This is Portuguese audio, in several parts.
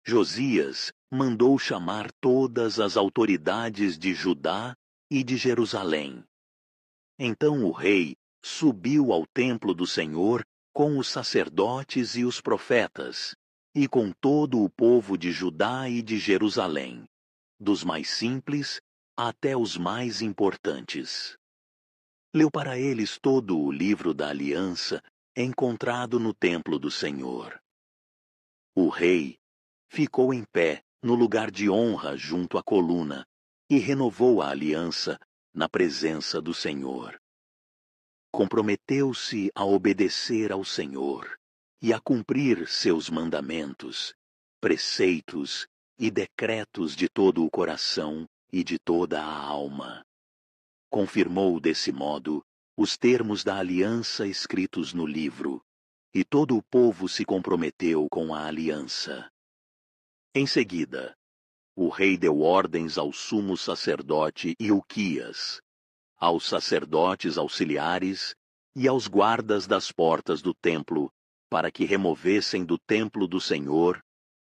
Josias mandou chamar todas as autoridades de Judá e de Jerusalém. Então o rei subiu ao templo do Senhor com os sacerdotes e os profetas, e com todo o povo de Judá e de Jerusalém, dos mais simples até os mais importantes. Leu para eles todo o livro da aliança encontrado no templo do Senhor. O rei ficou em pé no lugar de honra junto à coluna e renovou a aliança na presença do Senhor. Comprometeu-se a obedecer ao Senhor e a cumprir seus mandamentos, preceitos e decretos de todo o coração e de toda a alma. Confirmou desse modo os termos da aliança escritos no livro, e todo o povo se comprometeu com a aliança. Em seguida, o rei deu ordens ao sumo sacerdote Ilquias, aos sacerdotes auxiliares e aos guardas das portas do templo, para que removessem do templo do Senhor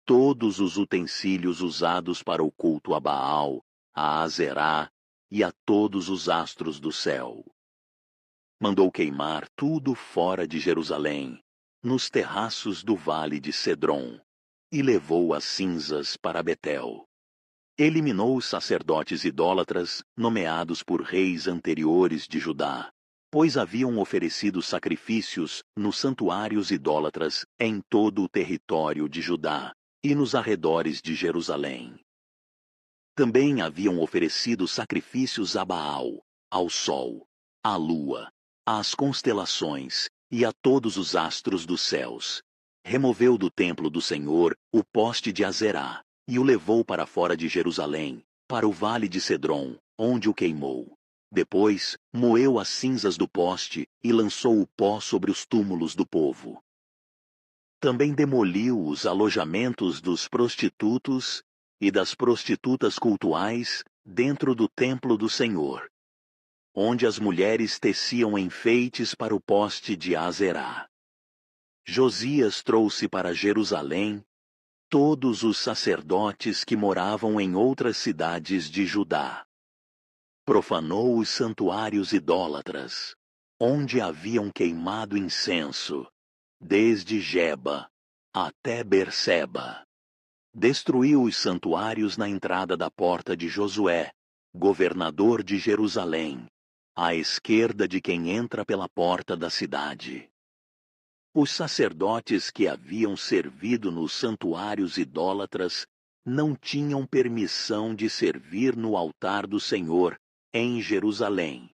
todos os utensílios usados para o culto a Baal, a Azerá e a todos os astros do céu. Mandou queimar tudo fora de Jerusalém, nos terraços do vale de Cedron, e levou as cinzas para Betel. Eliminou os sacerdotes idólatras nomeados por reis anteriores de Judá, pois haviam oferecido sacrifícios nos santuários idólatras em todo o território de Judá e nos arredores de Jerusalém. Também haviam oferecido sacrifícios a Baal, ao sol, à lua, às constelações e a todos os astros dos céus. Removeu do templo do Senhor o poste de Azerá e o levou para fora de Jerusalém, para o vale de Cedron, onde o queimou. Depois, moeu as cinzas do poste e lançou o pó sobre os túmulos do povo. Também demoliu os alojamentos dos prostitutos e das prostitutas cultuais dentro do templo do Senhor, onde as mulheres teciam enfeites para o poste de Azerá. Josias trouxe para Jerusalém todos os sacerdotes que moravam em outras cidades de Judá. Profanou os santuários idólatras, onde haviam queimado incenso, desde Geba até Berseba. Destruiu os santuários na entrada da porta de Josué, governador de Jerusalém, à esquerda de quem entra pela porta da cidade. Os sacerdotes que haviam servido nos santuários idólatras não tinham permissão de servir no altar do Senhor, em Jerusalém,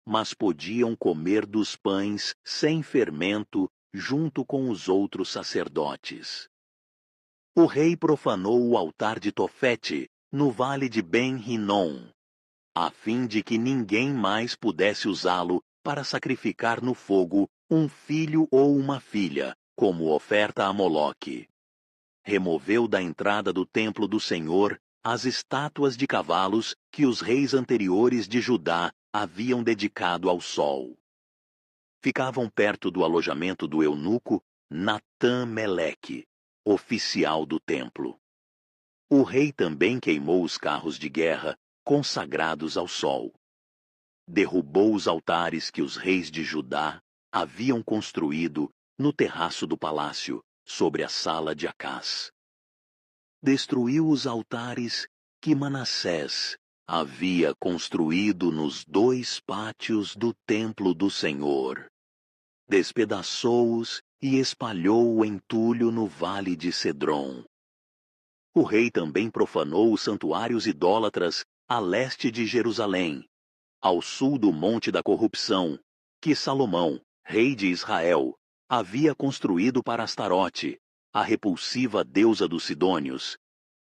mas podiam comer dos pães sem fermento junto com os outros sacerdotes. O rei profanou o altar de Tofete, no vale de Ben-Rinom, a fim de que ninguém mais pudesse usá-lo para sacrificar no fogo um filho ou uma filha, como oferta a Moloque. Removeu da entrada do templo do Senhor as estátuas de cavalos que os reis anteriores de Judá haviam dedicado ao sol. Ficavam perto do alojamento do eunuco Natã-Meleque, oficial do templo. O rei também queimou os carros de guerra consagrados ao sol. Derrubou os altares que os reis de Judá haviam construído no terraço do palácio, sobre a sala de Acás. Destruiu os altares que Manassés havia construído nos 2 pátios do templo do Senhor. Despedaçou-os e espalhou o entulho no vale de Cedron. O rei também profanou os santuários idólatras a leste de Jerusalém, ao sul do Monte da Corrupção, que Salomão, rei de Israel, havia construído para Astarote, a repulsiva deusa dos Sidônios,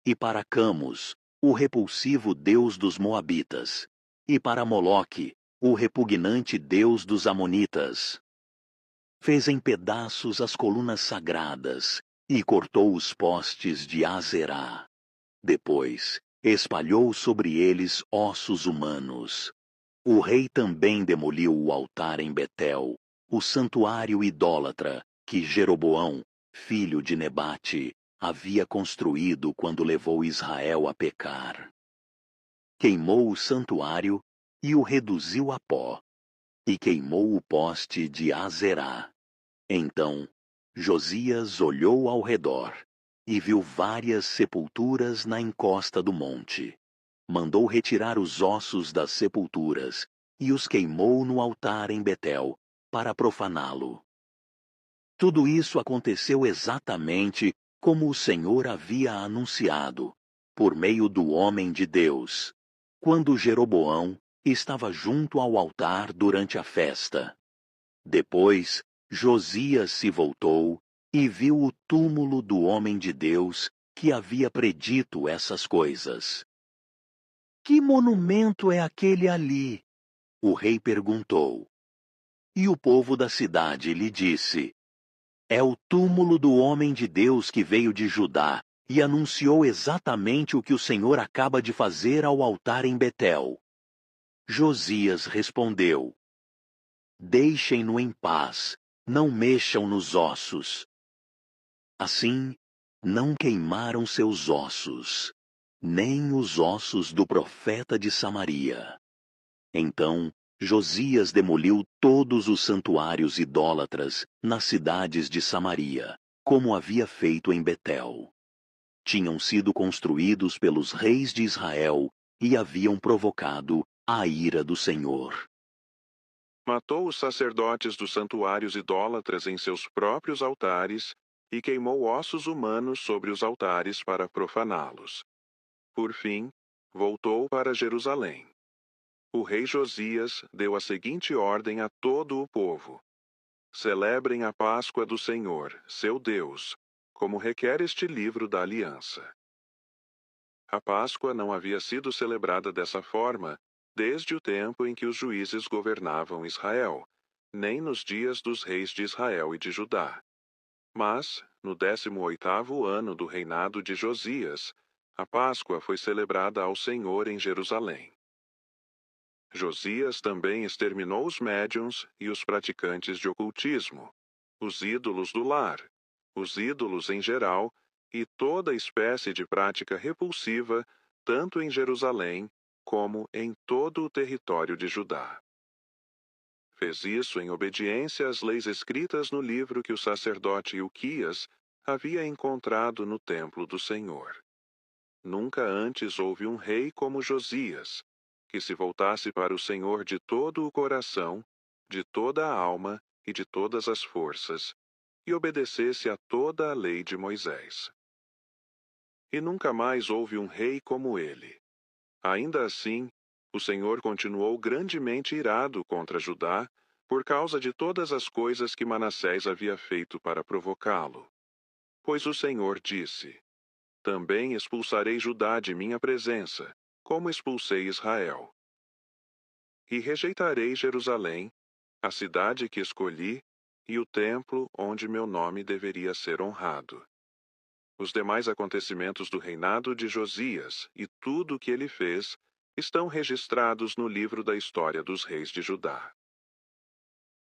e para Camus, o repulsivo deus dos Moabitas, e para Moloque, o repugnante deus dos Amonitas. Fez em pedaços as colunas sagradas e cortou os postes de Azerá. Depois, espalhou sobre eles ossos humanos. O rei também demoliu o altar em Betel, o santuário idólatra que Jeroboão, filho de Nebate, havia construído quando levou Israel a pecar. Queimou o santuário e o reduziu a pó, e queimou o poste de Azerá. Então Josias olhou ao redor e viu várias sepulturas na encosta do monte. Mandou retirar os ossos das sepulturas e os queimou no altar em Betel, para profaná-lo. Tudo isso aconteceu exatamente como o Senhor havia anunciado, por meio do homem de Deus, quando Jeroboão estava junto ao altar durante a festa. Depois, Josias se voltou e viu o túmulo do homem de Deus que havia predito essas coisas. Que monumento é aquele ali? O rei perguntou. E o povo da cidade lhe disse: é o túmulo do homem de Deus que veio de Judá e anunciou exatamente o que o Senhor acaba de fazer ao altar em Betel. Josias respondeu: deixem-no em paz, não mexam nos ossos. Assim, não queimaram seus ossos, nem os ossos do profeta de Samaria. Então Josias demoliu todos os santuários idólatras nas cidades de Samaria, como havia feito em Betel. Tinham sido construídos pelos reis de Israel e haviam provocado a ira do Senhor. Matou os sacerdotes dos santuários idólatras em seus próprios altares e queimou ossos humanos sobre os altares para profaná-los. Por fim, voltou para Jerusalém. O rei Josias deu a seguinte ordem a todo o povo: celebrem a Páscoa do Senhor, seu Deus, como requer este livro da aliança. A Páscoa não havia sido celebrada dessa forma desde o tempo em que os juízes governavam Israel, nem nos dias dos reis de Israel e de Judá. Mas, no 18º ano do reinado de Josias, a Páscoa foi celebrada ao Senhor em Jerusalém. Josias também exterminou os médiuns e os praticantes de ocultismo, os ídolos do lar, os ídolos em geral e toda espécie de prática repulsiva, tanto em Jerusalém como em todo o território de Judá. Fez isso em obediência às leis escritas no livro que o sacerdote Ilquias havia encontrado no templo do Senhor. Nunca antes houve um rei como Josias, que se voltasse para o Senhor de todo o coração, de toda a alma e de todas as forças, e obedecesse a toda a lei de Moisés. E nunca mais houve um rei como ele. Ainda assim, o Senhor continuou grandemente irado contra Judá, por causa de todas as coisas que Manassés havia feito para provocá-lo. Pois o Senhor disse: também expulsarei Judá de minha presença, como expulsei Israel. E rejeitarei Jerusalém, a cidade que escolhi, e o templo onde meu nome deveria ser honrado. Os demais acontecimentos do reinado de Josias e tudo o que ele fez estão registrados no livro da história dos reis de Judá.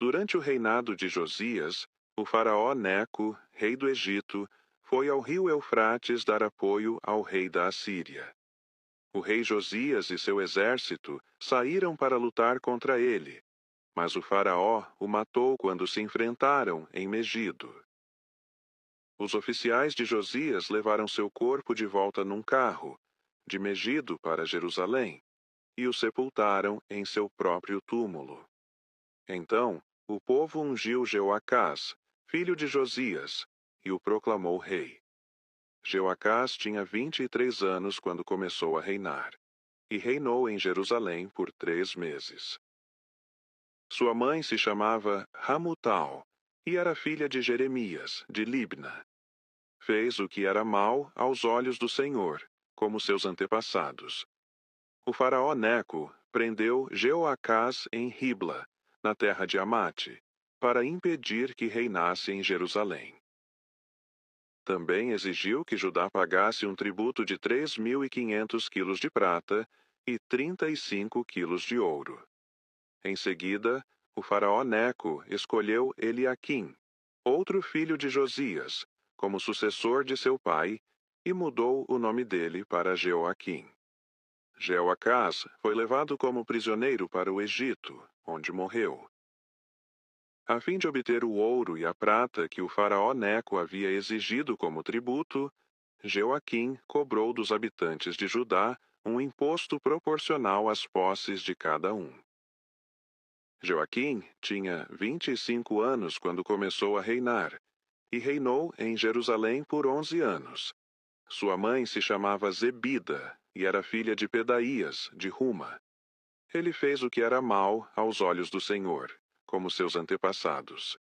Durante o reinado de Josias, o faraó Neco, rei do Egito, foi ao rio Eufrates dar apoio ao rei da Assíria. O rei Josias e seu exército saíram para lutar contra ele, mas o faraó o matou quando se enfrentaram em Megido. Os oficiais de Josias levaram seu corpo de volta num carro, de Megido para Jerusalém, e o sepultaram em seu próprio túmulo. Então, o povo ungiu Jeoacás, filho de Josias, e o proclamou rei. Jeoacás tinha 23 anos quando começou a reinar, e reinou em Jerusalém por 3 meses. Sua mãe se chamava Hamutal, e era filha de Jeremias, de Libna. Fez o que era mal aos olhos do Senhor, como seus antepassados. O faraó Neco prendeu Jeoacás em Ribla, na terra de Amate, para impedir que reinasse em Jerusalém. Também exigiu que Judá pagasse um tributo de 3.500 quilos de prata e 35 quilos de ouro. Em seguida, o faraó Neco escolheu Eliaquim, outro filho de Josias, como sucessor de seu pai, e mudou o nome dele para Jeoaquim. Jeoacás foi levado como prisioneiro para o Egito, onde morreu. A fim de obter o ouro e a prata que o faraó Neco havia exigido como tributo, Jeoaquim cobrou dos habitantes de Judá um imposto proporcional às posses de cada um. Jeoaquim tinha 25 anos quando começou a reinar, e reinou em Jerusalém por 11 anos. Sua mãe se chamava Zebida e era filha de Pedaías, de Ruma. Ele fez o que era mal aos olhos do Senhor, como seus antepassados.